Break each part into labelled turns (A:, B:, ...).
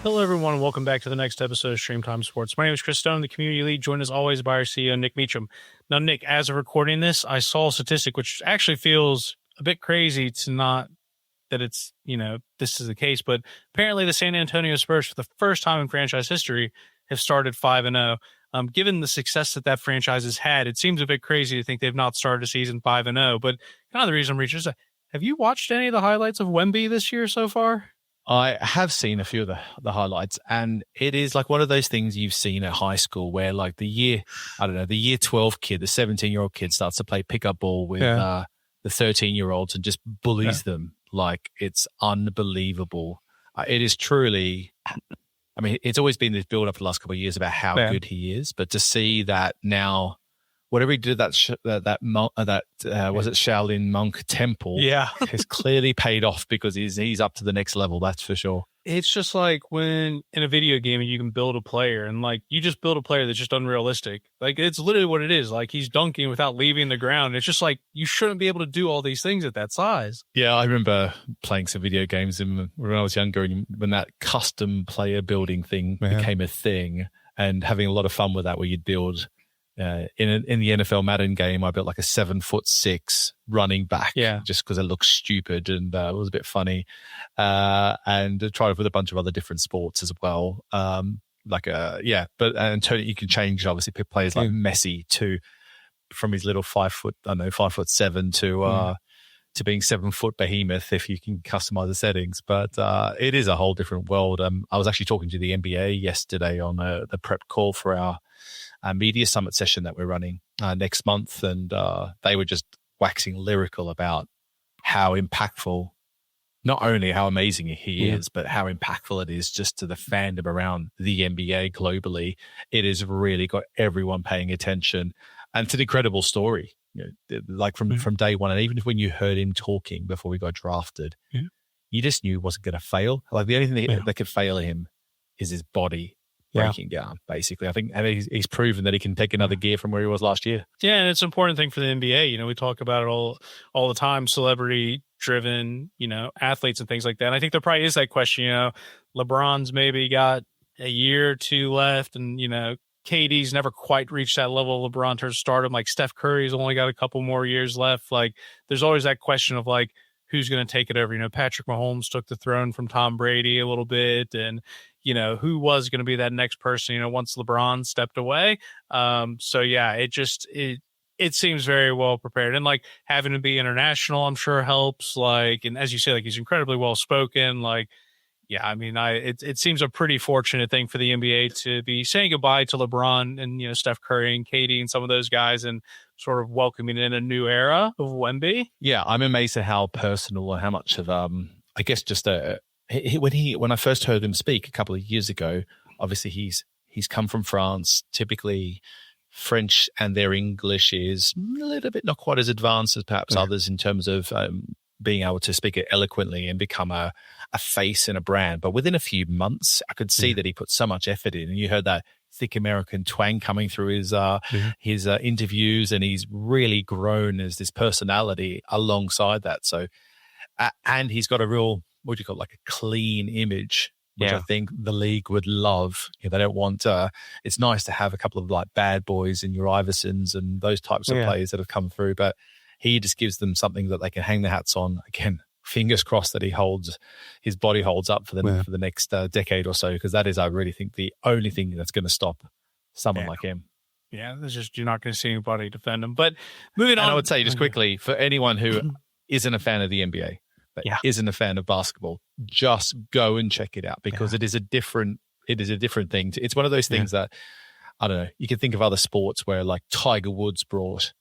A: Hello, everyone, and welcome back to the next episode of Stream Time Sports. My name is Chris Stone, the community lead, joined as always by our CEO, Nick Meacham. Now, Nick, as of recording this, I saw a statistic which actually feels a bit crazy to not that it's, this is the case, but apparently the San Antonio Spurs, for the first time in franchise history, have started 5-0. Given the success that franchise has had, it seems a bit crazy to think they've not started a season 5-0. But kind of the reason I'm reaching is, have you watched any of the highlights of Wemby this year so far?
B: I have seen a few of the highlights, and it is like one of those things you've seen at high school where like the year 12 kid, the 17-year-old kid starts to play pickup ball with the 13-year-olds and just bullies them. Like, it's unbelievable. It is truly, I mean, it's always been this build up for the last couple of years about how good he is, but to see that now, whatever he did was it Shaolin monk temple?
A: Yeah,
B: has clearly paid off because he's up to the next level. That's for sure.
A: It's just like when in a video game you can build a player, and like you just build a player that's just unrealistic. Like, it's literally what it is. Like, he's dunking without leaving the ground. It's just like you shouldn't be able to do all these things at that size.
B: Yeah, I remember playing some video games when I was younger, and when that custom player building thing became a thing, and having a lot of fun with that, where you'd build. In the NFL Madden game, I built like a 7'6" running back, just because it looked stupid and it was a bit funny, and tried it with a bunch of other different sports as well. But Tony, you can change obviously pick players like Messi from his little 5'7" to being 7 foot behemoth if you can customize the settings. But it is a whole different world. I was actually talking to the NBA yesterday on the prep call for our media summit session that we're running next month, and they were just waxing lyrical about how impactful, not only how amazing he is, but how impactful it is just to the fandom around the NBA globally. It has really got everyone paying attention, and it's an incredible story. Like from day one, and even when you heard him talking before we got drafted, you just knew he wasn't going to fail. Like, the only thing that could fail him is his body breaking down, basically. I think, and he's proven that he can take another gear from where he was last year. Yeah,
A: and it's an important thing for the NBA. We talk about it all the time, celebrity-driven, athletes and things like that. And I think there probably is that question, LeBron's maybe got a year or two left, and, KD's never quite reached that level of LeBron in terms of stardom. Like, Steph Curry's only got a couple more years left. Like, there's always that question of, like, who's going to take it over? Patrick Mahomes took the throne from Tom Brady a little bit, and who was going to be that next person, once LeBron stepped away. It seems very well prepared, and like having to be international, I'm sure helps. Like, and as you say, like, he's incredibly well spoken. Like, it seems a pretty fortunate thing for the NBA to be saying goodbye to LeBron and, Steph Curry and KD and some of those guys, and sort of welcoming in a new era of Wemby.
B: Yeah, I'm amazed at how personal and how much of, I guess just when I first heard him speak a couple of years ago, obviously he's come from France. Typically, French and their English is a little bit not quite as advanced as perhaps others in terms of being able to speak it eloquently and become a face and a brand. But within a few months, I could see that he put so much effort in, and you heard that thick American twang coming through his interviews, and he's really grown as this personality alongside that. So, and he's got a real, what do you call it, like a clean image, which I think the league would love. They don't want, it's nice to have a couple of like bad boys in your Iversons and those types of players that have come through, but he just gives them something that they can hang their hats on. Again, fingers crossed that his body holds up for the next decade or so, because that is, I really think, the only thing that's going to stop someone like him.
A: Yeah, there's just, you're not going to see anybody defend him. But moving on,
B: I would say just quickly, for anyone who isn't a fan of the NBA, but isn't a fan of basketball, just go and check it out, because it is a different thing. It's one of those things that, I don't know, you can think of other sports where like Tiger Woods brought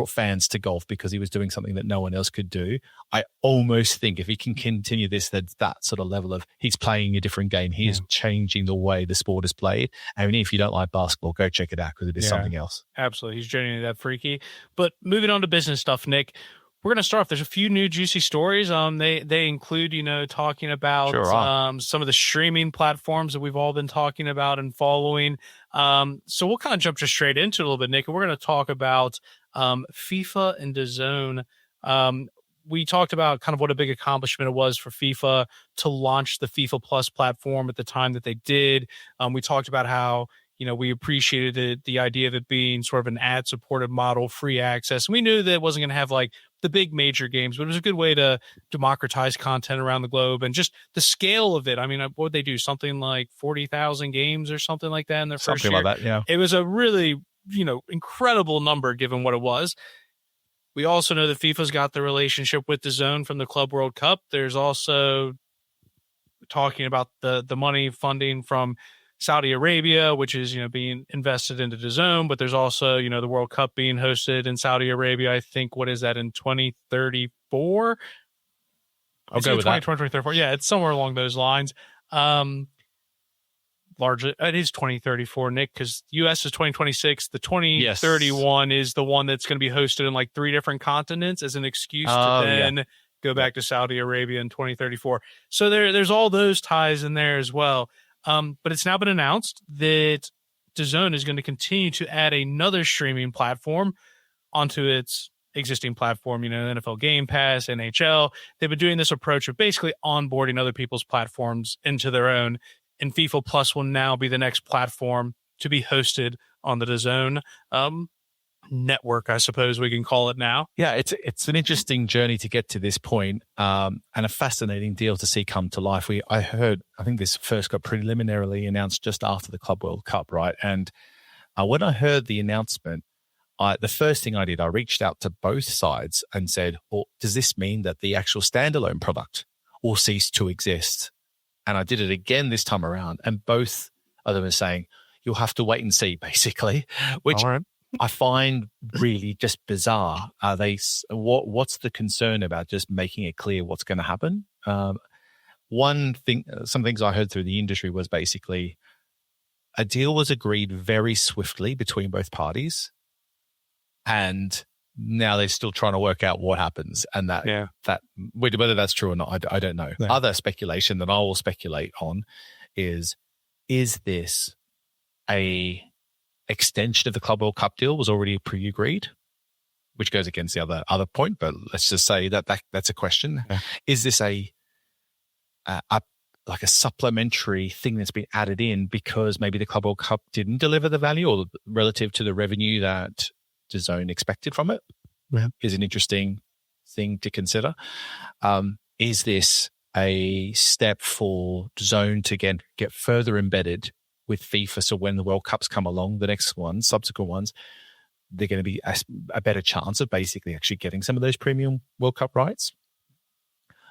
B: fans to golf because he was doing something that no one else could do. I almost think if he can continue this, that sort of level of he's playing a different game. He is changing the way the sport is played. I mean, if you don't like basketball, go check it out, because it is something else.
A: Absolutely. He's genuinely that freaky. But moving on to business stuff, Nick, we're going to start off. There's a few new juicy stories. They include, talking about some of the streaming platforms that we've all been talking about and following. So we'll kind of jump just straight into it a little bit, Nick. And we're going to talk about FIFA and DAZN. we talked about kind of what a big accomplishment it was for FIFA to launch the FIFA Plus platform at the time that they did. We talked about how, we appreciated the idea of it being sort of an ad-supported model, free access. And we knew that it wasn't going to have like the big major games, but it was a good way to democratize content around the globe and just the scale of it. I mean, what would they do? Something like 40,000 games or something like that in their first year?
B: Something like that, yeah.
A: It was a really, incredible number given what it was. We also know that FIFA's got the relationship with DAZN from the Club World Cup. There's also talking about the money funding from Saudi Arabia, which is, being invested into DAZN, but there's also, the World Cup being hosted in Saudi Arabia. I think, what is that, in 2034?
B: I'll go with
A: 2034. Yeah, it's somewhere along those lines. Largely, it is 2034, Nick, because US is 2026. The 2031 is the one that's going to be hosted in like 3 different continents as an excuse to then go back to Saudi Arabia in 2034. So there's all those ties in there as well. But it's now been announced that DAZN is going to continue to add another streaming platform onto its existing platform, NFL Game Pass, NHL. They've been doing this approach of basically onboarding other people's platforms into their own. And FIFA Plus will now be the next platform to be hosted on the DAZN network, I suppose we can call it now.
B: Yeah, it's an interesting journey to get to this point, and a fascinating deal to see come to life. I think this first got preliminarily announced just after the Club World Cup, right? And when I heard the announcement, the first thing I did, I reached out to both sides and said, well, does this mean that the actual standalone product will cease to exist? And I did it again this time around, and both of them are saying, you'll have to wait and see, basically, which I find really just bizarre. What's the concern about just making it clear what's going to happen? Some things I heard through the industry was basically a deal was agreed very swiftly between both parties, and now they're still trying to work out what happens. And whether that's true or not, I don't know. Yeah. Other speculation that I will speculate on is this a extension of the Club World Cup deal was already pre-agreed, which goes against the other point, but let's just say that's a question. Yeah. Is this a supplementary thing that's been added in because maybe the Club World Cup didn't deliver the value or relative to the revenue that DAZN expected from it? Yeah. Is an interesting thing to consider. Is this a step for DAZN to get further embedded with FIFA, so when the World Cups come along, the next ones, subsequent ones, they're going to be a better chance of basically actually getting some of those premium World Cup rights?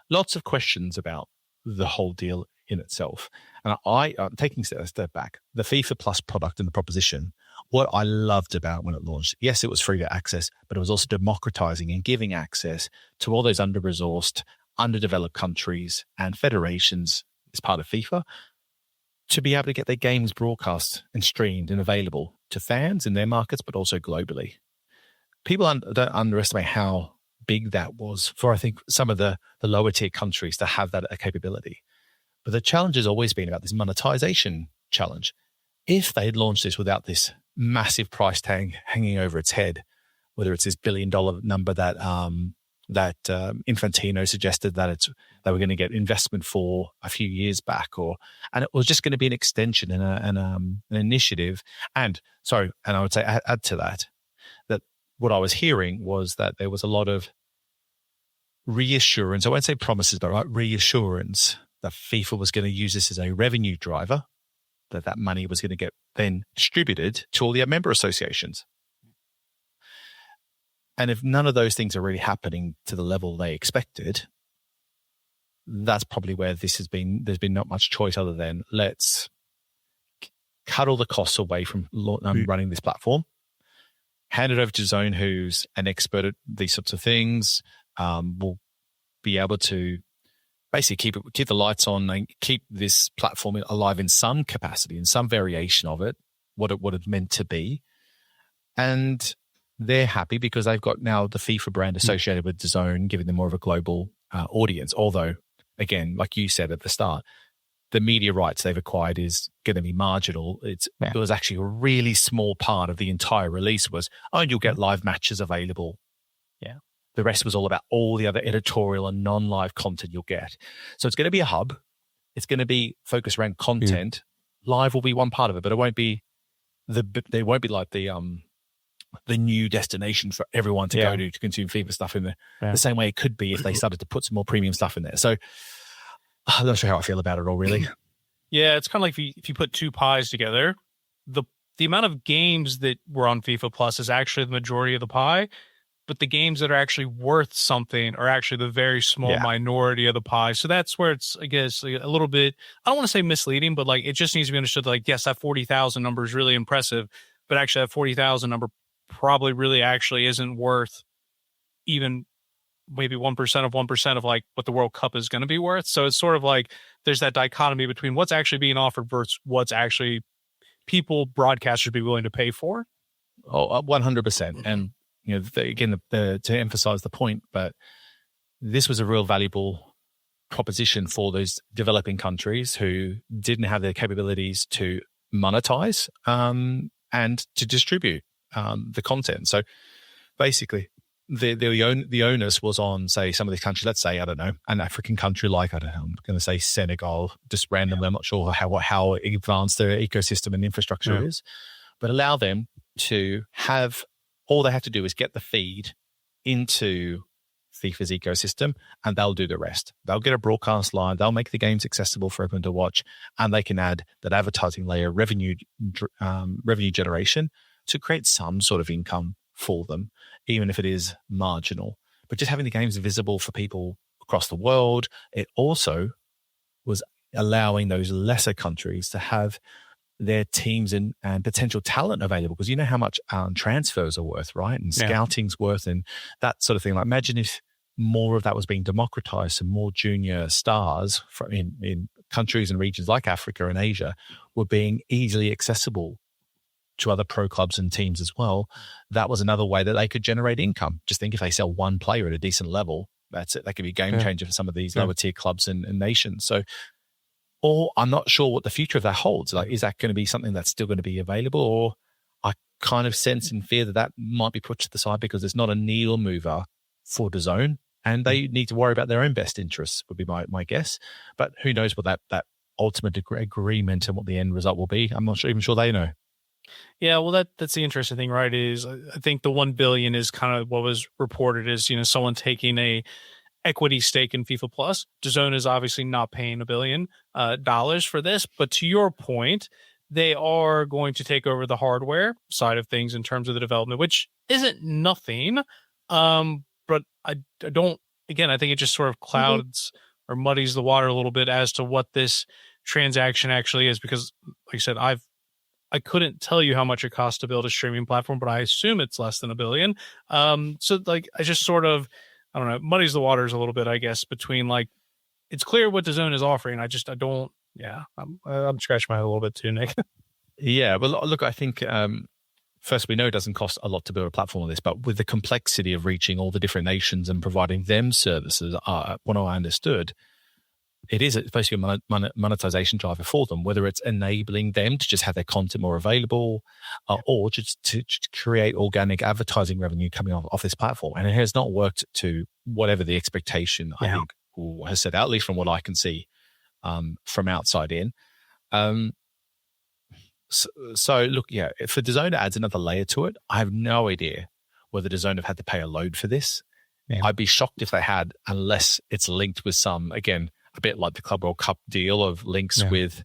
B: Lots of questions about the whole deal in itself. And I'm taking a step back. The FIFA Plus product and the proposition, what I loved about when it launched, yes, it was free to access, but it was also democratizing and giving access to all those under-resourced, underdeveloped countries and federations as part of FIFA to be able to get their games broadcast and streamed and available to fans in their markets, but also globally. People don't underestimate how big that was for, I think, some of the lower tier countries to have that capability. But the challenge has always been about this monetization challenge. If they had launched this without this massive price tag hanging over its head, whether it's this $1 billion number that Infantino suggested that they were going to get investment for a few years back, and it was just going to be an extension and an initiative. And I would say add to that what I was hearing was that there was a lot of reassurance. I won't say promises, but reassurance that FIFA was going to use this as a revenue driver, that money was going to get then distributed to all the member associations. And if none of those things are really happening to the level they expected, that's probably where there's been not much choice other than let's cut all the costs away from running this platform, hand it over to DAZN, who's an expert at these sorts of things, will be able to basically keep the lights on and keep this platform alive in some capacity, in some variation of it, what it's meant to be. And they're happy because they've got now the FIFA brand associated with DAZN, giving them more of a global audience. Although, again, like you said at the start, the media rights they've acquired is going to be marginal. It was actually a really small part of the entire release was, you'll get live matches available.
A: Yeah.
B: The rest was all about all the other editorial and non-live content you'll get. So it's going to be a hub. It's going to be focused around content. Live will be one part of it, but it won't be like the new destination for everyone to go to consume FIFA stuff in there. The same way it could be if they started to put some more premium stuff in there. So I'm not sure how I feel about it all, really.
A: Yeah, it's kind of like if you put two pies together, the amount of games that were on FIFA Plus is actually the majority of the pie, but the games that are actually worth something are actually the very small minority of the pie. So that's where it's, I guess, like a little bit, I don't want to say misleading, but like it just needs to be understood. Like, yes, that 40,000 number is really impressive, but actually that 40,000 number probably really actually isn't worth even maybe 1% of 1% of like what the World Cup is going to be worth. So it's sort of like there's that dichotomy between what's actually being offered versus what's actually broadcasters be willing to pay for.
B: Oh, 100%. And again, to emphasize the point, but this was a real valuable proposition for those developing countries who didn't have the capabilities to monetize and to distribute the content. So basically, the onus was on, say, some of these countries. Let's say, I don't know, an African country like, I don't know, I'm going to say Senegal, just randomly. I'm not sure how advanced their ecosystem and infrastructure is, but allow them to have. All they have to do is get the feed into FIFA's ecosystem, and they'll do the rest. They'll get a broadcast line. They'll make the games accessible for everyone to watch, and they can add that advertising layer, revenue generation, to create some sort of income for them, even if it is marginal. But just having the games visible for people across the world, it also was allowing those lesser countries to have their teams and potential talent available, because you know how much transfers are worth, right? And scouting's worth and that sort of thing. Like, imagine if more of that was being democratized, and more junior stars in countries and regions like Africa and Asia were being easily accessible to other pro clubs and teams as well. That was another way that they could generate income. Just think if they sell one player at a decent level, that's it. That could be a game changer for some of these lower tier clubs and nations. So, or I'm not sure what the future of that holds. Like, is that going to be something that's still going to be available? Or I kind of sense and fear that might be put to the side because it's not a needle mover for DAZN, and they need to worry about their own best interests, would be my guess. But who knows what that ultimate agreement and what the end result will be. I'm not even sure they know.
A: Yeah, well, that's the interesting thing, right? Is I think the 1 billion is kind of what was reported as, someone taking a equity stake in FIFA Plus. DAZN is obviously not paying $1 billion for this, but to your point, they are going to take over the hardware side of things in terms of the development, which isn't nothing. But I don't. Again, I think it just sort of clouds or muddies the water a little bit as to what this transaction actually is, because, like I said, I couldn't tell you how much it costs to build a streaming platform, but I assume it's less than $1 billion. So like I just sort of, I don't know, muddies the waters a little bit, I guess, between like, it's clear what DAZN is offering. I'm scratching my head a little bit too, Nick.
B: Yeah, well, look, I think first, we know it doesn't cost a lot to build a platform like this, but with the complexity of reaching all the different nations and providing them services, what I understood, it is basically a monetization driver for them, whether it's enabling them to just have their content more available or just to create organic advertising revenue coming off this platform. And it has not worked to whatever the expectation, I think, has set out, at least from what I can see from outside in. So look, for DAZN to add another layer to it, I have no idea whether DAZN have had to pay a load for this. Yeah. I'd be shocked if they had, unless it's linked with some, again, a bit like the Club World Cup deal of links with,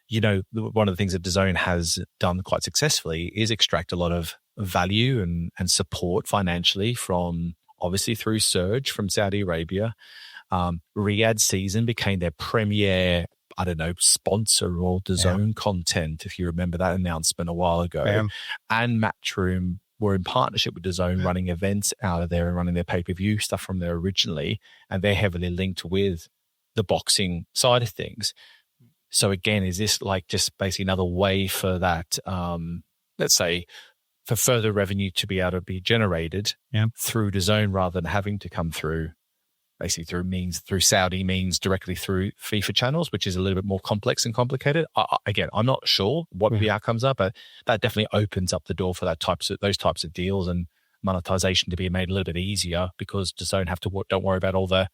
B: one of the things that DAZN has done quite successfully is extract a lot of value and support financially from, obviously through SURJ from Saudi Arabia. Riyadh season became their premier, sponsor or DAZN content, if you remember that announcement a while ago. Yeah. And Matchroom were in partnership with DAZN running events out of there and running their pay-per-view stuff from there originally. And they're heavily linked with the boxing side of things. So again, is this like just basically another way for that, let's say, for further revenue to be able to be generated through DAZN rather than having to come through basically through Saudi means directly through FIFA channels, which is a little bit more complex and complicated. Again, I'm not sure what the outcomes are, but that definitely opens up the door for those types of deals. And monetization to be made a little bit easier because DAZN don't worry about all the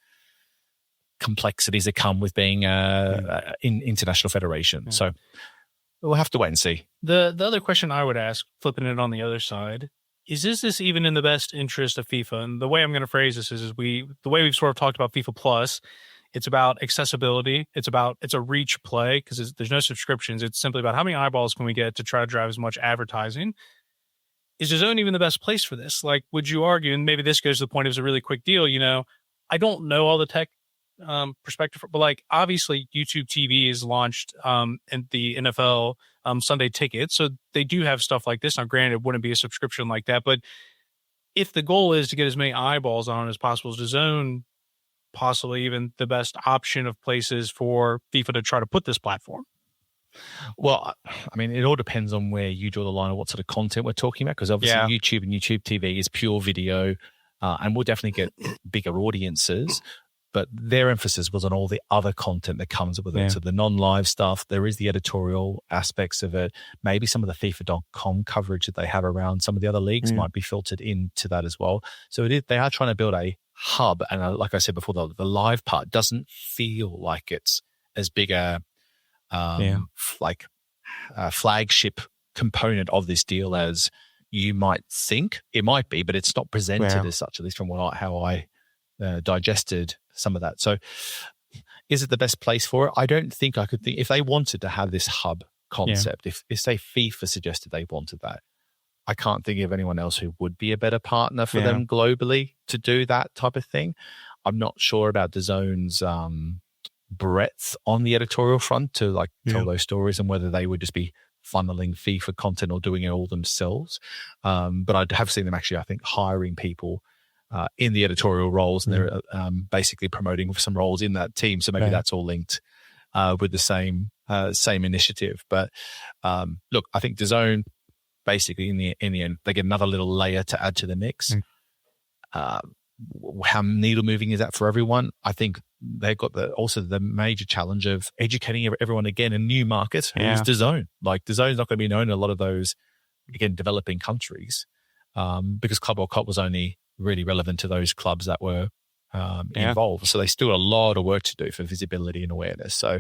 B: complexities that come with being in international federation. Yeah. So we'll have to wait and see.
A: The other question I would ask, flipping it on the other side, is this even in the best interest of FIFA? And the way I'm going to phrase this is the way we've sort of talked about FIFA Plus, it's about accessibility. It's a reach play because there's no subscriptions. It's simply about how many eyeballs can we get to try to drive as much advertising. Is DAZN even the best place for this? Like, would you argue, and maybe this goes to the point, it was a really quick deal, I don't know all the tech perspective, but like obviously YouTube TV is launched in the NFL Sunday Ticket, so they do have stuff like this. Now, granted, it wouldn't be a subscription like that, but if the goal is to get as many eyeballs on it as possible, is DAZN possibly even the best option of places for FIFA to try to put this platform?
B: Well, I mean, it all depends on where you draw the line of what sort of content we're talking about, because obviously YouTube and YouTube TV is pure video, and we'll definitely get bigger audiences. But their emphasis was on all the other content that comes with it. So the non-live stuff, there is the editorial aspects of it. Maybe some of the FIFA.com coverage that they have around some of the other leagues might be filtered into that as well. So they are trying to build a hub. And like I said before, the live part doesn't feel like it's as big a flagship component of this deal as you might think. It might be, but it's not presented as such, at least from how I digested some of that. So is it the best place for it? I don't think I could think, if they wanted to have this hub concept, if say FIFA suggested they wanted that, I can't think of anyone else who would be a better partner for them globally to do that type of thing. I'm not sure about DAZN's breadth on the editorial front to tell those stories, and whether they would just be funneling FIFA content or doing it all themselves. But I have seen them actually, I think, hiring people in the editorial roles, and they're basically promoting some roles in that team. So maybe that's all linked with the same initiative. But look, I think DAZN basically in the end, they get another little layer to add to the mix. How needle moving is that for everyone? I think they've got also the major challenge of educating everyone again in new markets. Who's DAZN? Like DAZN's not going to be known in a lot of those, again, developing countries, because Club World Cup was only really relevant to those clubs that were involved. So they still got a lot of work to do for visibility and awareness. So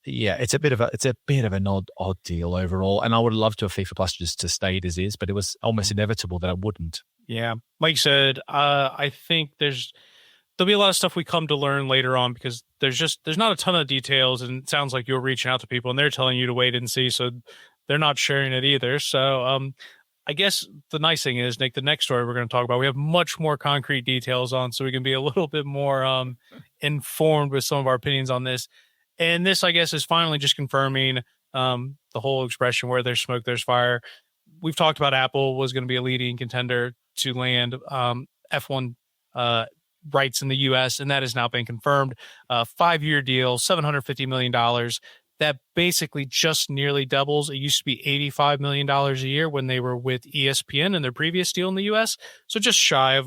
B: it's a bit of an odd deal overall. And I would love to have FIFA Plus just to stay as is, but it was almost inevitable that it wouldn't.
A: Yeah. Like you said, I think there'll be a lot of stuff we come to learn later on, because there's not a ton of details, and it sounds like you're reaching out to people and they're telling you to wait and see. So they're not sharing it either. So, I guess the nice thing is, Nick, the next story we're going to talk about, we have much more concrete details on, so we can be a little bit more informed with some of our opinions on this. And this, I guess, is finally just confirming the whole expression, where there's smoke, there's fire. We've talked about Apple was going to be a leading contender to land F1 rights in the U.S., and that has now been confirmed. 5-year deal, $750 million. That basically just nearly doubles. It used to be $85 million a year when they were with ESPN in their previous deal in the U.S. So just shy of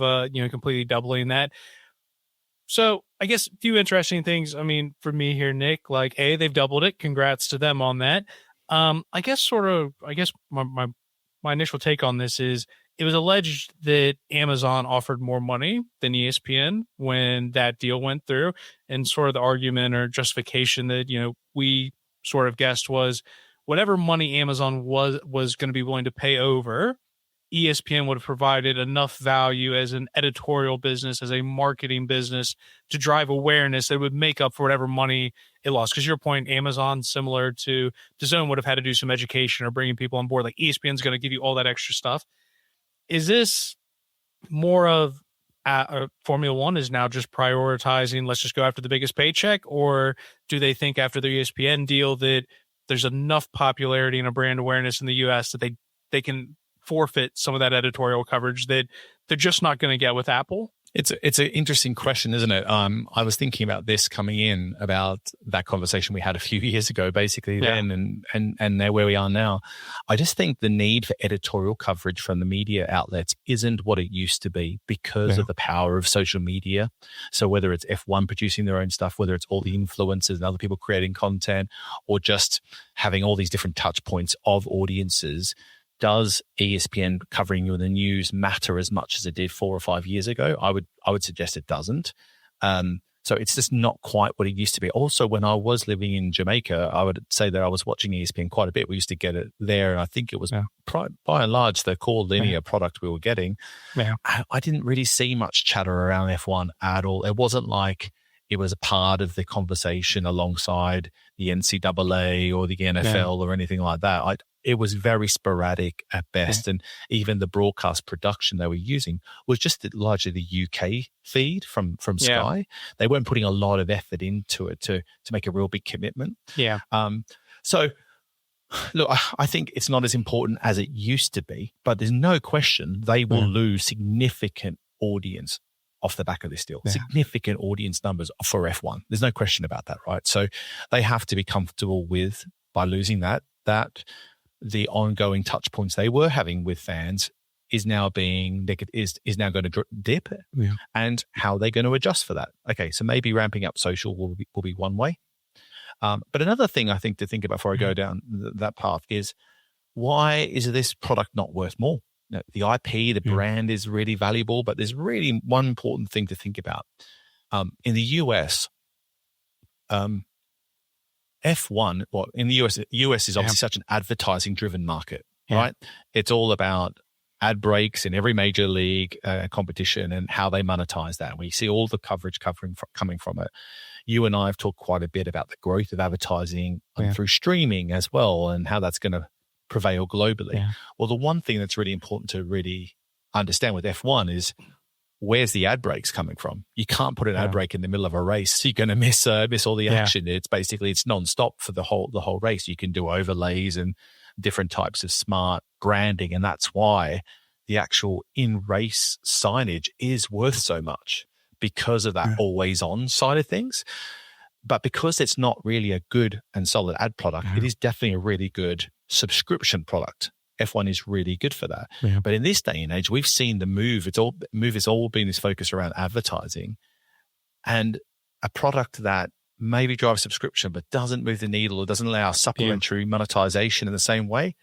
A: completely doubling that. So I guess a few interesting things. I mean, for me here, Nick, they've doubled it. Congrats to them on that. I guess my initial take on this is, it was alleged that Amazon offered more money than ESPN when that deal went through, and sort of the argument or justification that, we sort of guessed was whatever money Amazon was going to be willing to pay over, ESPN would have provided enough value as an editorial business, as a marketing business, to drive awareness that would make up for whatever money it lost. Because your point, Amazon, similar to DAZN, would have had to do some education or bringing people on board. Like ESPN's going to give you all that extra stuff. Is this more of Formula One is now just prioritizing, let's just go after the biggest paycheck? Or do they think after the ESPN deal that there's enough popularity and a brand awareness in the U.S. that they can forfeit some of that editorial coverage that they're just not going to get with Apple?
B: It's an interesting question, isn't it? I was thinking about this coming in, about that conversation we had a few years ago, basically then, and there where we are now. I just think the need for editorial coverage from the media outlets isn't what it used to be because of the power of social media. So whether it's F1 producing their own stuff, whether it's all the influencers and other people creating content, or just having all these different touch points of audiences, does ESPN covering you in the news matter as much as it did 4 or 5 years ago? I would suggest it doesn't. So it's just not quite what it used to be. Also, when I was living in Jamaica, I would say that I was watching ESPN quite a bit. We used to get it there, and I think it was by and large the core linear product we were getting.
A: Yeah.
B: I didn't really see much chatter around F1 at all. It wasn't like it was a part of the conversation alongside the NCAA or the NFL or anything like that. It was very sporadic at best. And even the broadcast production they were using was just largely the UK feed from Sky. They weren't putting a lot of effort into it to make a real big commitment.
A: Yeah.
B: So, look, I think it's not as important as it used to be, but there's no question they will lose significant audience off the back of this deal, significant audience numbers for F1. There's no question about that, right? So they have to be comfortable with, by losing that the ongoing touch points they were having with fans is now going to dip, and how they're going to adjust for that. Okay, so maybe ramping up social will be one way. But another thing I think to think about before I go down that path is, why is this product not worth more? The IP, the brand is really valuable, but there's really one important thing to think about. In the US, F1, in the US is obviously such an advertising-driven market, right? It's all about ad breaks in every major league competition and how they monetize that. We see all the coverage coming from it. You and I have talked quite a bit about the growth of advertising through streaming as well, and how that's going to prevail globally. Yeah. Well, the one thing that's really important to really understand with F1 is, where's the ad breaks coming from? You can't put an ad break in the middle of a race. You're going to miss all the action. It's nonstop for the whole race. You can do overlays and different types of smart branding, and that's why the actual in-race signage is worth so much, because of that always-on side of things. But because it's not really a good and solid ad product, it is definitely a really good subscription product. F1 is really good for that. Yeah. But in this day and age, we've seen the move. Has all been this focus around advertising, and a product that maybe drives subscription but doesn't move the needle or doesn't allow supplementary monetization in the same way,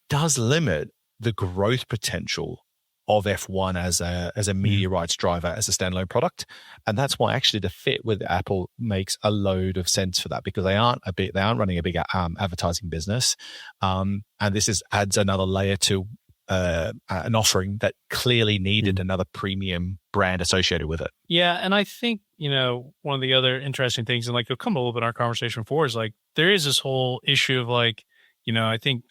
B: does limit the growth potential of F1 as a media rights driver, as a standalone product. And that's why actually the fit with Apple makes a load of sense for that, because they aren't running a big advertising business. And this adds another layer to an offering that clearly needed another premium brand associated with it.
A: Yeah. And I think, one of the other interesting things, and it'll come a little bit in our conversation before, is there is this whole issue of I think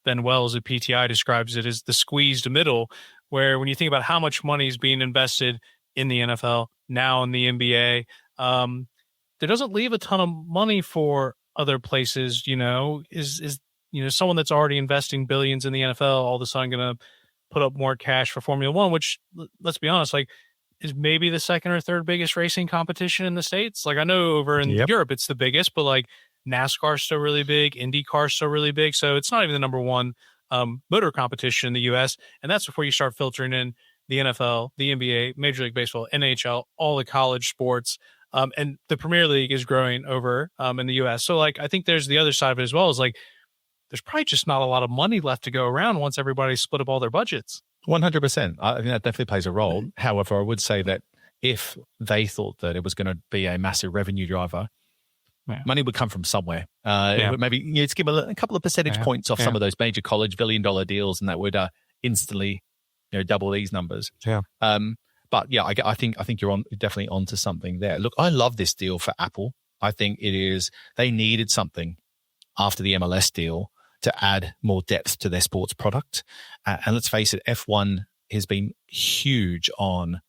A: Ben Wells at PTI describes it as the squeezed middle, where when you think about how much money is being invested in the NFL, now in the NBA, there doesn't leave a ton of money for other places. Is someone that's already investing billions in the NFL all of a sudden going to put up more cash for Formula One, which, let's be honest, is maybe the second or third biggest racing competition in the States. I know over in Europe it's the biggest, but NASCAR is still really big, IndyCar is still really big, so it's not even the number one motor competition in the U.S., and that's before you start filtering in the NFL, the NBA, Major League Baseball, NHL, all the college sports, and the Premier League is growing over in the U.S. So, I think there's the other side of it as well, is there's probably just not a lot of money left to go around once everybody split up all their budgets.
B: 100%. I think that definitely plays a role. However, I would say that if they thought that it was going to be a massive revenue driver, money would come from somewhere. Maybe it's give a couple of percentage points off some of those major college $1 billion deals, and that would instantly, double these numbers. Yeah. But I think you're definitely onto something there. Look, I love this deal for Apple. I think they needed something after the MLS deal to add more depth to their sports product. And let's face it, F1 has been huge on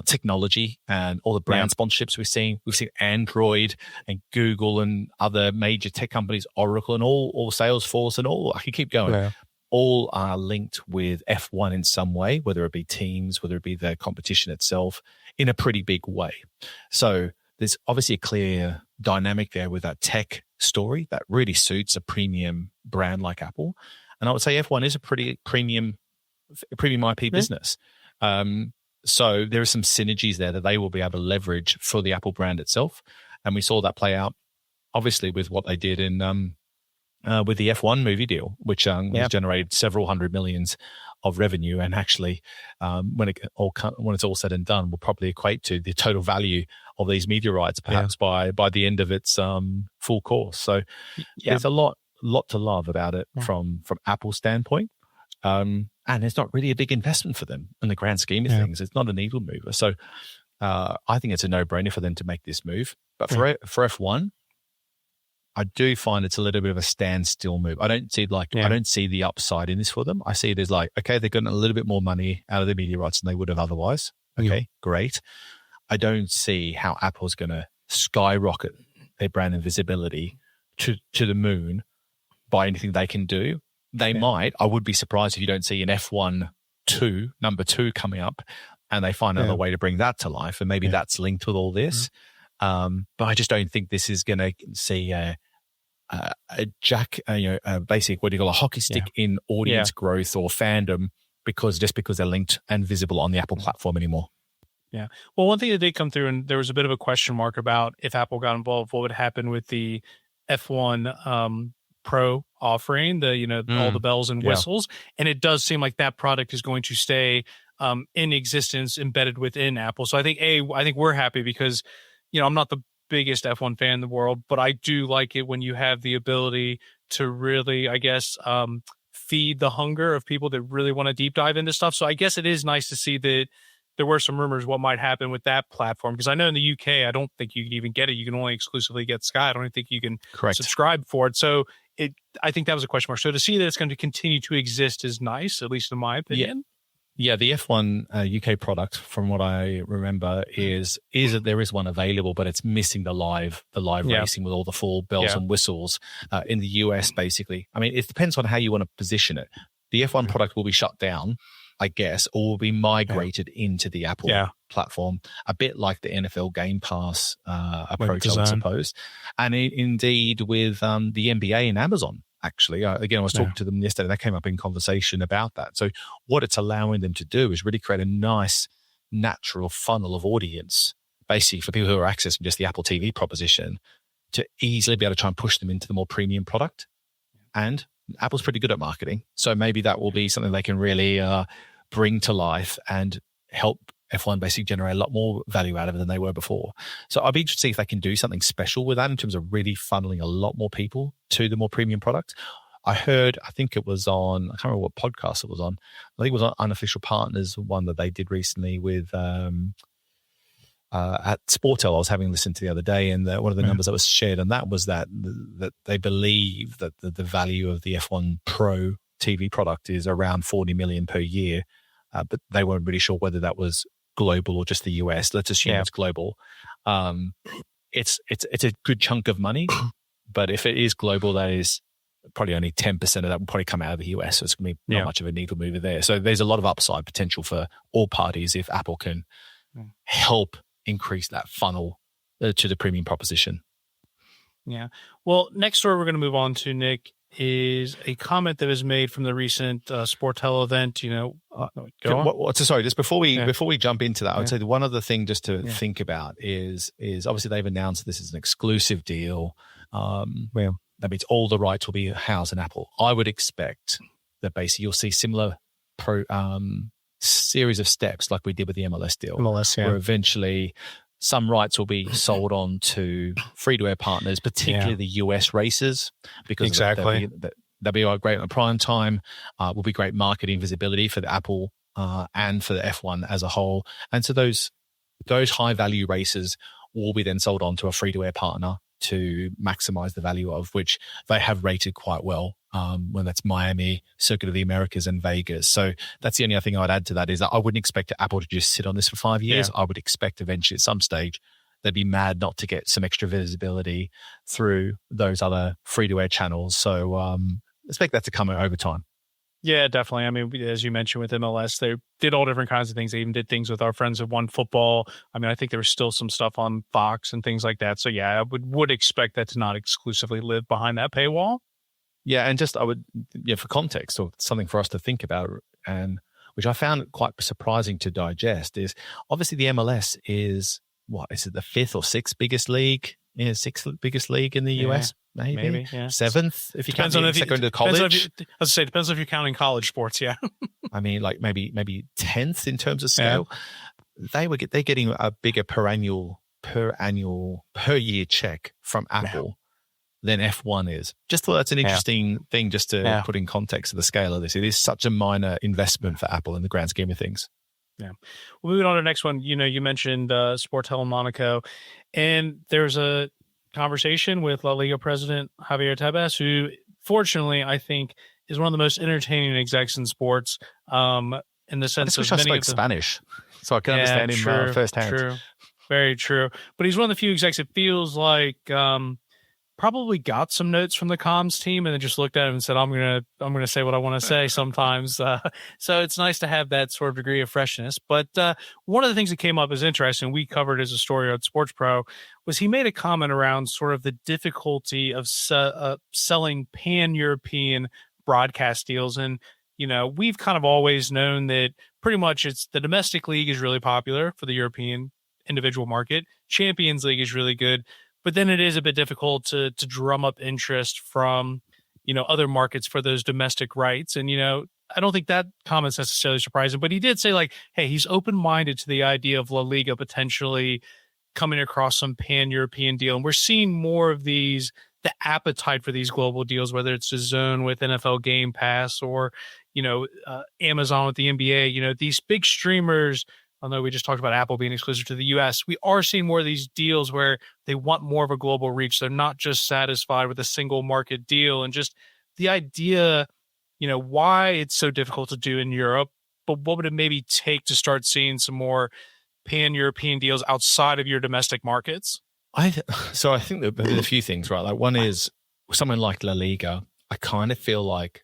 B: technology and all the brand sponsorships we've seen. We've seen Android and Google and other major tech companies, Oracle and all Salesforce and all. I can keep going. Yeah. All are linked with F1 in some way, whether it be teams, whether it be the competition itself, in a pretty big way. So there's obviously a clear dynamic there with that tech story that really suits a premium brand like Apple. And I would say F1 is a pretty premium IP business. So there are some synergies there that they will be able to leverage for the Apple brand itself. And we saw that play out, obviously, with what they did in with the F1 movie deal, which has generated several hundred millions of revenue, and actually, when it's all said and done, will probably equate to the total value of these media rights, perhaps by the end of its full course. So there's a lot to love about it from Apple's standpoint, and it's not really a big investment for them in the grand scheme of things. It's not a needle mover, so I think it's a no-brainer for them to make this move. But for F1, I do find it's a little bit of a standstill move. I don't see the upside in this for them. I see it as like, okay, they're getting a little bit more money out of the media rights than they would have otherwise. Okay, great. I don't see how Apple's going to skyrocket their brand and visibility to the moon by anything they can do. They might. I would be surprised if you don't see an F1 number 2 coming up, and they find another way to bring that to life, and maybe that's linked with all this. But I just don't think this is going to see basically what do you call a hockey stick in audience growth or fandom because they're linked and visible on the Apple platform anymore.
A: Yeah. Well, one thing that did come through, and there was a bit of a question mark about if Apple got involved, what would happen with the F1 Pro offering, all the bells and whistles. And it does seem like that product is going to stay in existence, embedded within Apple. So I think we're happy because, I'm not the biggest F1 fan in the world, but I do like it when you have the ability to really, I guess, feed the hunger of people that really want to deep dive into stuff. So I guess it is nice to see that there were some rumors what might happen with that platform, because I know in the UK, I don't think you can even get it. You can only exclusively get Sky. I don't even think you can subscribe for it. So I think that was a question mark. So to see that it's going to continue to exist is nice, at least in my opinion.
B: Yeah, the F1 UK product, from what I remember, is that there is one available, but it's missing the live racing with all the full bells and whistles in the US, basically. I mean, it depends on how you want to position it. The F1 product will be shut down, I guess, or will be migrated into the Apple platform, a bit like the NFL Game Pass approach, I would suppose. And indeed with the NBA and Amazon. Actually, again, I was talking to them yesterday. They came up in conversation about that. So what it's allowing them to do is really create a nice, natural funnel of audience, basically for people who are accessing just the Apple TV proposition, to easily be able to try and push them into the more premium product. And Apple's pretty good at marketing. So maybe that will be something they can really bring to life and help F1 basically generate a lot more value out of it than they were before. So I'd be interested to see if they can do something special with that in terms of really funneling a lot more people to the more premium product. I think it was on, I can't remember what podcast it was on. I think it was on Unofficial Partners, one that they did recently with at SportsPro. I was having listened to the other day, and one of the numbers that was shared on that was that they believe that the value of the F1 Pro TV product is around 40 million per year, but they weren't really sure whether that was global or just the US. Let's assume it's global. It's a good chunk of money, but if it is global, that is probably only 10% of that will probably come out of the US. So it's going to be not much of a needle mover there. So there's a lot of upside potential for all parties if Apple can help increase that funnel to the premium proposition.
A: Yeah. Well, next story we're going to move on to, Nick, is a comment that was made from the recent Sportel event.
B: Sorry, just before we jump into that, I would say the one other thing just to think about is obviously they've announced this is an exclusive deal. That means all the rights will be housed in Apple. I would expect that basically you'll see similar series of steps like we did with the MLS deal. Where eventually some rights will be sold on to free-to-air partners, particularly the US races, because they'll be great on prime time, will be great marketing visibility for the Apple and for the F1 as a whole. And so those high-value races will be then sold on to a free-to-air partner to maximize the value of which they have rated quite well, when that's Miami, Circuit of the Americas, and Vegas. So that's the only other thing I'd add to that is that I wouldn't expect Apple to just sit on this for 5 years. I would expect eventually at some stage they'd be mad not to get some extra visibility through those other free-to-air channels. So expect that to come over time.
A: Yeah, definitely. I mean, as you mentioned with MLS, they did all different kinds of things. They even did things with our friends at One Football. I mean, I think there was still some stuff on Fox and things like that. So yeah, I would expect that to not exclusively live behind that paywall.
B: Yeah, and just for context or something for us to think about, and which I found quite surprising to digest, is obviously the MLS is the fifth or sixth biggest league? Sixth biggest league in the US. maybe
A: yeah.
B: 7th if you count
A: on if
B: going to college.
A: Depends if you're counting college sports. Yeah,
B: I mean, like maybe 10th in terms of scale. Yeah. They're getting a bigger per year check from Apple than F1 is. Just thought that's an interesting thing just to put in context of the scale of this. It is such a minor investment for Apple in the grand scheme of things.
A: Yeah. Well, moving on to the next one, you mentioned Sportel Monaco, and there's a conversation with LaLiga President Javier Tebas, who fortunately I think is one of the most entertaining execs in sports. In the sense of
B: I spoke Spanish, so I can understand him firsthand.
A: True, very true. But he's one of the few execs that feels like probably got some notes from the comms team and then just looked at him and said, I'm gonna say what I want to say sometimes. So it's nice to have that sort of degree of freshness. But one of the things that came up as interesting, we covered as a story on SportsPro, was he made a comment around sort of the difficulty of selling pan-European broadcast deals. And, we've kind of always known that pretty much it's the domestic league is really popular for the European individual market. Champions League is really good. But then it is a bit difficult to drum up interest from, other markets for those domestic rights. And, I don't think that comment's necessarily surprising, but he did say hey, he's open-minded to the idea of La Liga potentially coming across some pan-European deal. And we're seeing more of the appetite for these global deals, whether it's DAZN with NFL Game Pass or, Amazon with the NBA, these big streamers. Although we just talked about Apple being exclusive to the US, we are seeing more of these deals where they want more of a global reach. They're not just satisfied with a single market deal. And just the idea, why it's so difficult to do in Europe, but what would it maybe take to start seeing some more pan-European deals outside of your domestic markets?
B: So I think there's a few things, right? Like one is someone like La Liga, I kind of feel like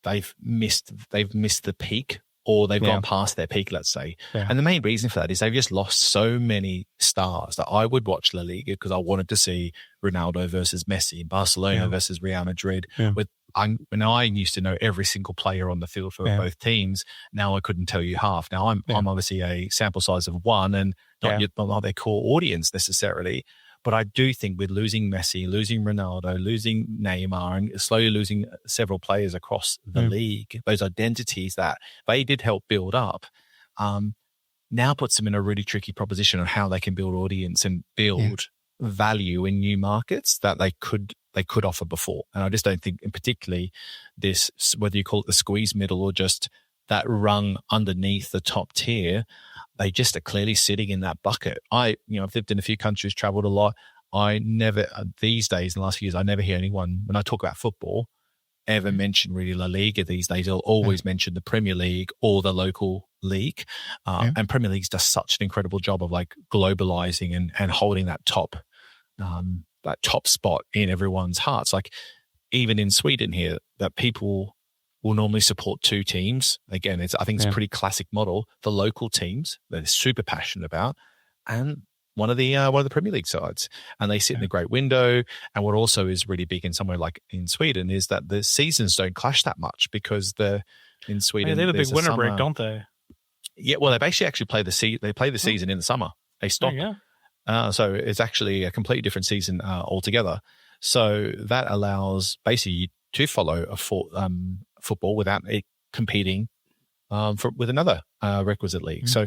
B: they've missed the peak, or they've gone past their peak, let's say. Yeah. And the main reason for that is they've just lost so many stars that I would watch La Liga because I wanted to see Ronaldo versus Messi, Barcelona versus Real Madrid. Yeah. When I used to know every single player on the field for both teams, now I couldn't tell you half. Now I'm obviously a sample size of one and not their core audience necessarily. But I do think with losing Messi, losing Ronaldo, losing Neymar, and slowly losing several players across the league, those identities that they did help build up, now puts them in a really tricky proposition on how they can build audience and build value in new markets that they could offer before. And I just don't think, and particularly this, whether you call it the squeeze middle or just that rung underneath the top tier, they just are clearly sitting in that bucket. I've lived in a few countries, traveled a lot. I never, these days, in the last few years, I never hear anyone, when I talk about football, ever mention really La Liga these days. They'll always mention the Premier League or the local league. And Premier League does such an incredible job of globalizing and holding that top spot in everyone's hearts. Like even in Sweden here, that people will normally support two teams. Again, I think it's a pretty classic model. The local teams that they're super passionate about, and one of the Premier League sides, and they sit in a great window. And what also is really big in somewhere like in Sweden is that the seasons don't clash that much because in Sweden
A: they have a big winter break, don't they?
B: Yeah, well, they actually play the season in the summer. They stop. So it's actually a completely different season altogether. So that allows basically to follow a football without it competing with another requisite league. So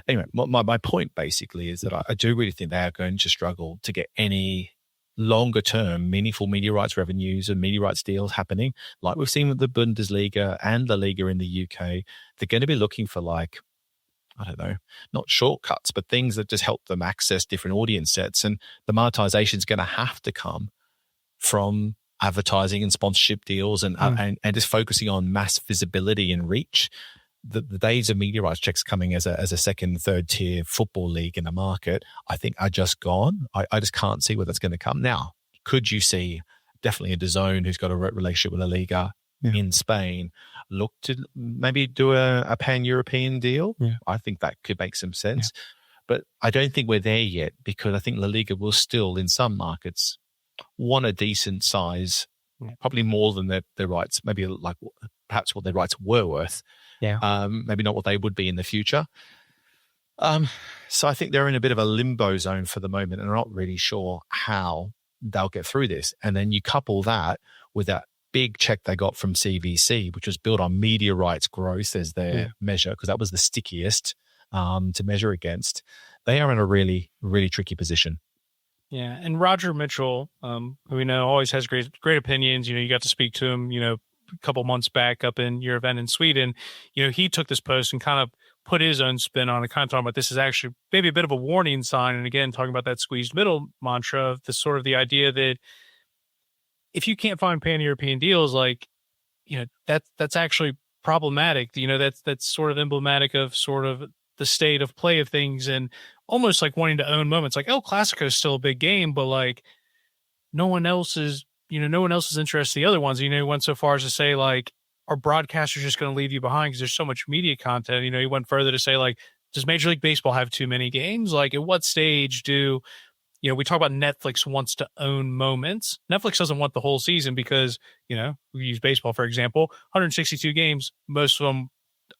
B: anyway, my point basically is that I do really think they are going to struggle to get any longer term meaningful media rights revenues and media rights deals happening. Like we've seen with the Bundesliga and La Liga in the UK, they're going to be looking for I don't know, not shortcuts, but things that just help them access different audience sets. And the monetization is going to have to come from advertising and sponsorship deals and just focusing on mass visibility and reach. The days of media rights checks coming as a second, third tier football league in the market, I think are just gone. I just can't see where that's going to come. Now, could you see definitely a DAZN who's got a relationship with La Liga in Spain look to maybe do a pan-European deal? I think that could make some sense. But I don't think we're there yet because I think La Liga will still, in some markets, want a decent size, probably more than their rights, maybe perhaps what their rights were worth. Maybe not what they would be in the future. So I think they're in a bit of a limbo zone for the moment and I'm not really sure how they'll get through this. And then you couple that with that big check they got from CVC, which was built on media rights growth as their measure, because that was the stickiest to measure against. They are in a really, really tricky position.
A: Yeah, and Roger Mitchell, who we know always has great opinions. You got to speak to him, a couple months back up in your event in Sweden. He took this post and kind of put his own spin on it, kind of talking about this is actually maybe a bit of a warning sign. And again, talking about that squeezed middle mantra of the sort of the idea that if you can't find pan-European deals, like, that's actually problematic. That's sort of emblematic of sort of the state of play of things, and almost like wanting to own moments. Like El Clasico is still a big game, but like no one else is interested in the other ones. He went so far as to say, like, are broadcasters just going to leave you behind because there's so much media content? He went further to say, like, does Major League Baseball have too many games? Like, at what stage do, we talk about Netflix wants to own moments. Netflix doesn't want the whole season because, we use baseball, for example, 162 games, most of them,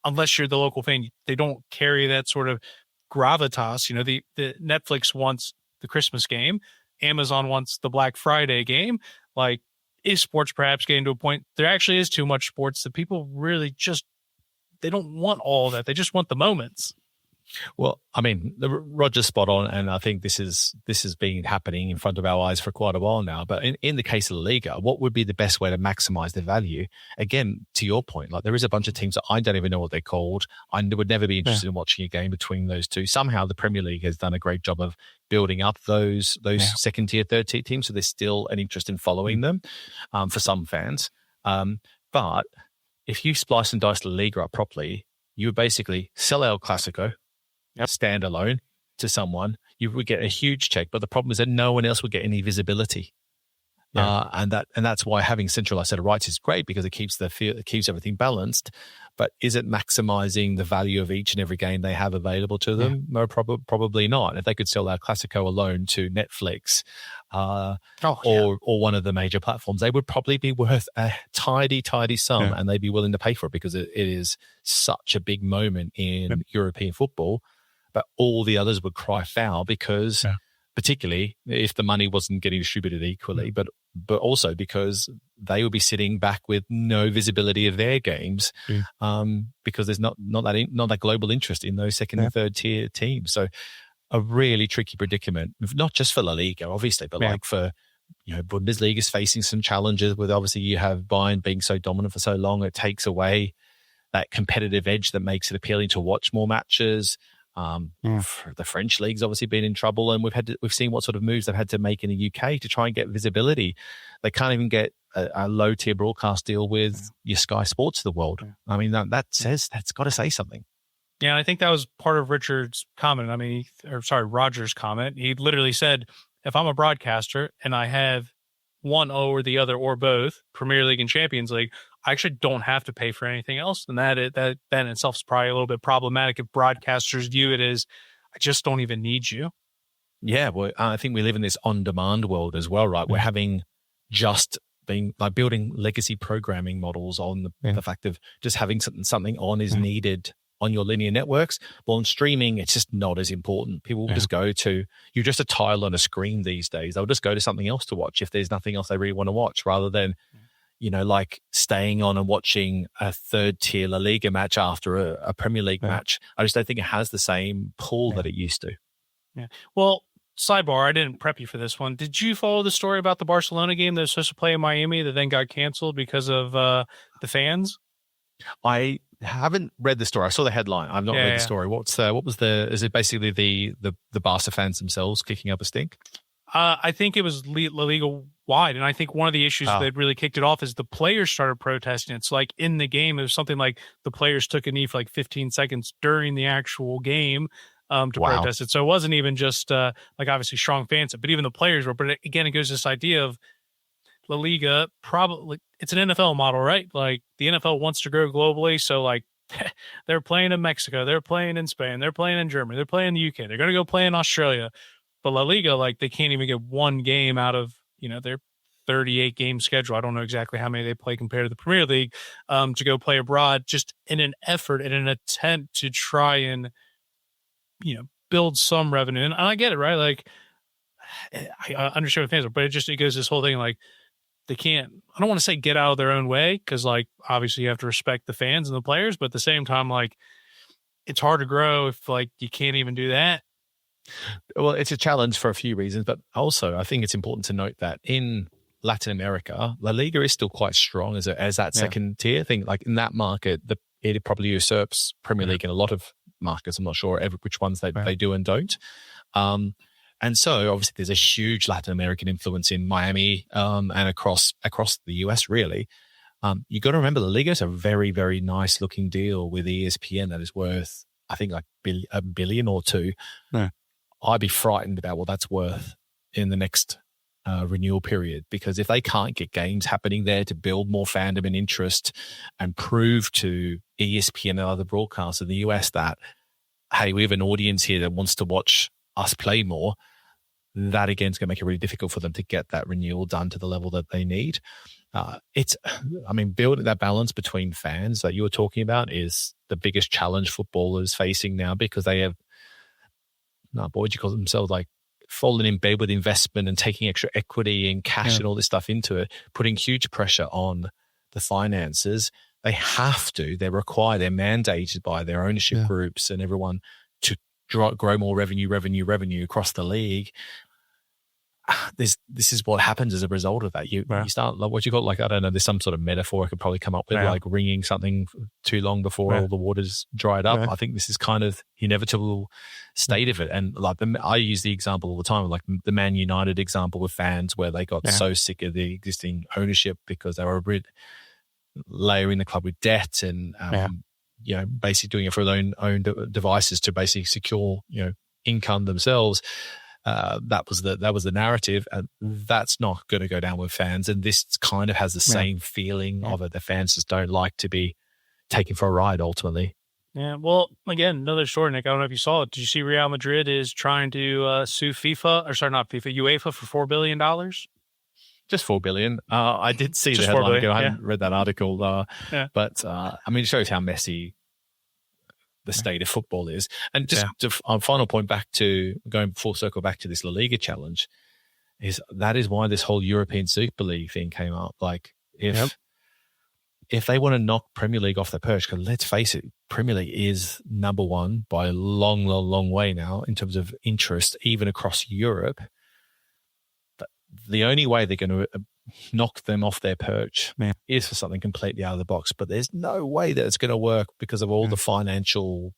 A: unless you're the local fan, they don't carry that sort of gravitas. The Netflix wants the Christmas game. Amazon wants the Black Friday game. Like, is sports perhaps getting to a point there actually is too much sports that people really just, they don't want all of that. They just want the moments.
B: Well, I mean, Roger's spot on, and I think this has been happening in front of our eyes for quite a while now. But in the case of LaLiga, what would be the best way to maximize the value? Again, to your point, like, there is a bunch of teams that I don't even know what they're called. I would never be interested in watching a game between those two. Somehow the Premier League has done a great job of building up those second tier, third tier teams, so there's still an interest in following them for some fans. But if you splice and dice LaLiga up properly, you would basically sell El Clasico standalone to someone. You would get a huge check, but the problem is that no one else would get any visibility. And that's why having centralized set of rights is great, because it keeps everything balanced. But is it maximizing the value of each and every game they have available to them? No, probably not. If they could sell our Clasico alone to Netflix or one of the major platforms, they would probably be worth a tidy sum, and they'd be willing to pay for it, because it is such a big moment in European football. But all the others would cry foul, because particularly if the money wasn't getting distributed equally, but also because they would be sitting back with no visibility of their games, because there's not that global interest in those second and third tier teams. So a really tricky predicament, not just for La Liga, obviously, but like for, Bundesliga is facing some challenges with, obviously, you have Bayern being so dominant for so long, it takes away that competitive edge that makes it appealing to watch more matches. The French league's obviously been in trouble, and we've seen what sort of moves they've had to make in the UK to try and get visibility. They can't even get a low tier broadcast deal with your Sky Sports of the world. I mean, that's got to say something.
A: Yeah, and I think that was part of Richard's comment. I mean, Roger's comment. He literally said, if I'm a broadcaster and I have one or the other or both, Premier League and Champions League, I actually don't have to pay for anything else. And that in itself is probably a little bit problematic if broadcasters view it as, I just don't even need you. Yeah,
B: well, I think we live in this on-demand world as well, right? We're having just been like building legacy programming models on the fact of just having something on is needed on your linear networks. Well, on streaming, it's just not as important. People will just go to, you're just a tile on a screen these days. They'll just go to something else to watch if there's nothing else they really want to watch, rather than like staying on and watching a third tier La Liga match after a Premier League match. I just don't think it has the same pull that it used to.
A: Yeah. Well, sidebar, I didn't prep you for this one. Did you follow the story about the Barcelona game that was supposed to play in Miami that then got canceled because of the fans?
B: I haven't read the story. I saw the headline. I've not read the story. Is it basically the Barca fans themselves kicking up a stink?
A: I think it was La Liga wide. And I think one of the issues that really kicked it off is the players started protesting. It's like in the game, it was something like the players took a knee for like 15 seconds during the actual game to protest it. So it wasn't even just like obviously strong fans, but even the players were. But again, it goes this idea of La Liga, probably it's an NFL model, right? Like the NFL wants to grow globally. So like they're playing in Mexico, they're playing in Spain, they're playing in Germany, they're playing in the UK, they're going to go play in Australia. But La Liga, like they can't even get one game out of, their 38 game schedule. I don't know exactly how many they play compared to the Premier League to go play abroad, just in an effort, in an attempt to try and, build some revenue. And I get it, right? Like I understand what fans are, but it goes this whole thing like they can't, I don't want to say get out of their own way, because like obviously you have to respect the fans and the players, but at the same time, like it's hard to grow if like you can't even do that.
B: Well, it's a challenge for a few reasons, but also I think it's important to note that in Latin America, La Liga is still quite strong as that second tier thing. Like in that market, it probably usurps Premier League in a lot of markets. I'm not sure which ones they do and don't. And so obviously there's a huge Latin American influence in Miami and across the US really. You got to remember La Liga is a very, very nice looking deal with ESPN that is worth, I think, like $1 billion or $2 billion.
A: No.
B: I'd be frightened about what that's worth in the next renewal period, because if they can't get games happening there to build more fandom and interest and prove to ESPN and other broadcasters in the US that, hey, we have an audience here that wants to watch us play more, that again is going to make it really difficult for them to get that renewal done to the level that they need. Building that balance between fans that you were talking about is the biggest challenge football is facing now, because they have, what would you call themselves, like fallen in bed with investment and taking extra equity and cash and all this stuff into it, putting huge pressure on the finances. They have to, they're required, they're mandated by their ownership groups and everyone to grow more revenue across the league. This is what happens as a result of that. You start, like, what you call, like, I don't know, there's some sort of metaphor I could probably come up with, like wringing something too long before all the water's dried up. I think this is kind of the inevitable state of it. And like I use the example all the time, like the Man United example with fans, where they got so sick of the existing ownership because they were layering the club with debt and basically doing it for their own devices to basically secure income themselves. That was the narrative, and that's not going to go down with fans. And this kind of has the same feeling of it. The fans just don't like to be taken for a ride ultimately.
A: Yeah. Well, again, another story, Nick. I don't know if you saw it. Did you see Real Madrid is trying to sue UEFA for $4 billion?
B: Just $4 billion. I did see the headline. I hadn't read that article, but it shows how messy the state of football is. And just a final point going full circle back to this La Liga challenge, that is why this whole European Super League thing came up. Like if they want to knock Premier League off the perch, because let's face it, Premier League is number one by a long, long, long way now in terms of interest, even across Europe. But the only way they're going to knock them off their perch is for something completely out of the box. But there's no way that it's going to work because of all the financial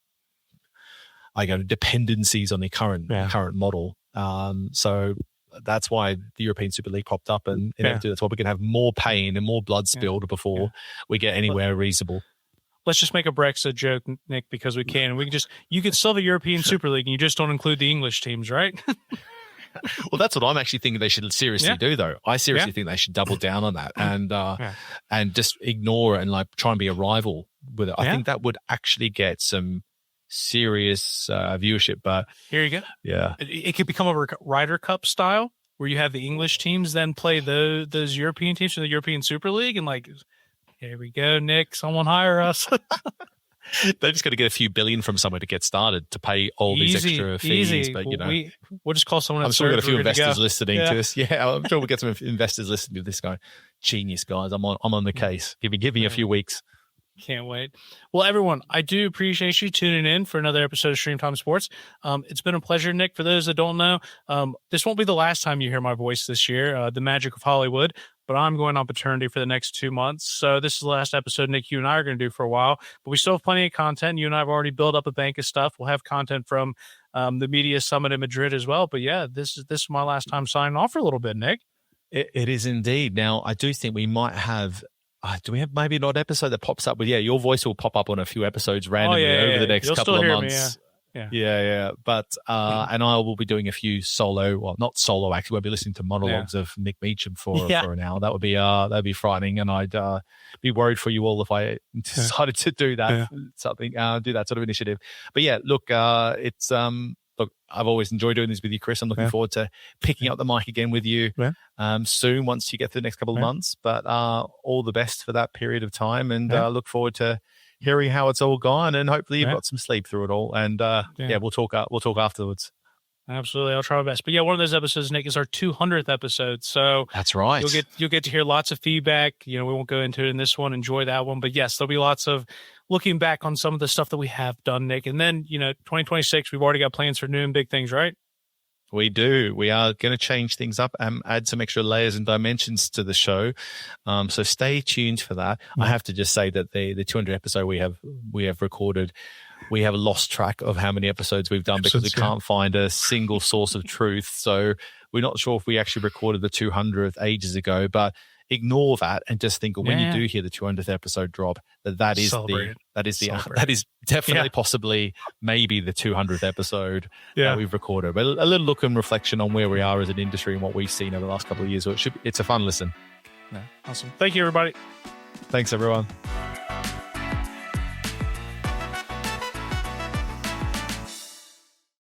B: dependencies on the current model. So that's why the European Super League popped up, and that's why we're going to have more pain and more blood spilled before we get anywhere reasonable.
A: Let's just make a Brexit joke, Nick, because we can. You could still have a European Super League, and you just don't include the English teams, right?
B: Well, that's what I'm actually thinking they should seriously do, though. I seriously think they should double down on that and just ignore it and like try and be a rival with it. I think that would actually get some serious viewership. But
A: here you go.
B: Yeah,
A: it could become a Ryder Cup style where you have the English teams then play those European teams for the European Super League, and like, here we go, Nick, someone hire us.
B: They're just going to get a few billion from somewhere to get started to pay all these extra fees. But
A: we'll just call someone.
B: I'm sure we've got a few investors listening to us. Yeah, I'm sure we'll get some investors listening to this guy. Genius, guys. I'm on the case. Give me a few weeks.
A: Can't wait. Well, everyone, I do appreciate you tuning in for another episode of Stream Time Sports. It's been a pleasure, Nick. For those that don't know, this won't be the last time you hear my voice this year, the magic of Hollywood, but I'm going on paternity for the next 2 months. So this is the last episode, Nick, you and I are going to do for a while, but we still have plenty of content. You and I have already built up a bank of stuff. We'll have content from the media summit in Madrid as well. But yeah, this is my last time signing off for a little bit, Nick.
B: It is indeed. Now, I do think we might have... do we have maybe an odd episode that pops up with, your voice will pop up on a few episodes randomly over the next couple of months. Yeah. But, and I will be doing a few not solo, actually. We'll be listening to monologues of Nick Meacham for an hour. That would be frightening. And I'd be worried for you all if I decided to do that, do that sort of initiative. But yeah, look, it's, look, I've always enjoyed doing this with you, Chris. I'm looking forward to picking up the mic again with you soon once you get through the next couple of months. But all the best for that period of time, and look forward to hearing how it's all gone. And hopefully you've got some sleep through it all. And we'll talk afterwards.
A: Absolutely. I'll try my best. But yeah, one of those episodes, Nick, is our 200th episode. So
B: that's right.
A: You'll get to hear lots of feedback. We won't go into it in this one. Enjoy that one. But yes, there'll be lots of looking back on some of the stuff that we have done, Nick. And then, 2026, we've already got plans for new and big things, right?
B: We do. We are going to change things up and add some extra layers and dimensions to the show. So stay tuned for that. Mm-hmm. I have to just say that the 200th episode we have recorded, we have lost track of how many episodes we've done because we can't find a single source of truth. So we're not sure if we actually recorded the 200th ages ago, but ignore that and just think when you do hear the 200th episode drop, that is definitely possibly maybe the 200th episode that we've recorded. But a little look and reflection on where we are as an industry and what we've seen over the last couple of years. So it's a fun listen.
A: Yeah. Awesome. Thank you, everybody.
B: Thanks, everyone.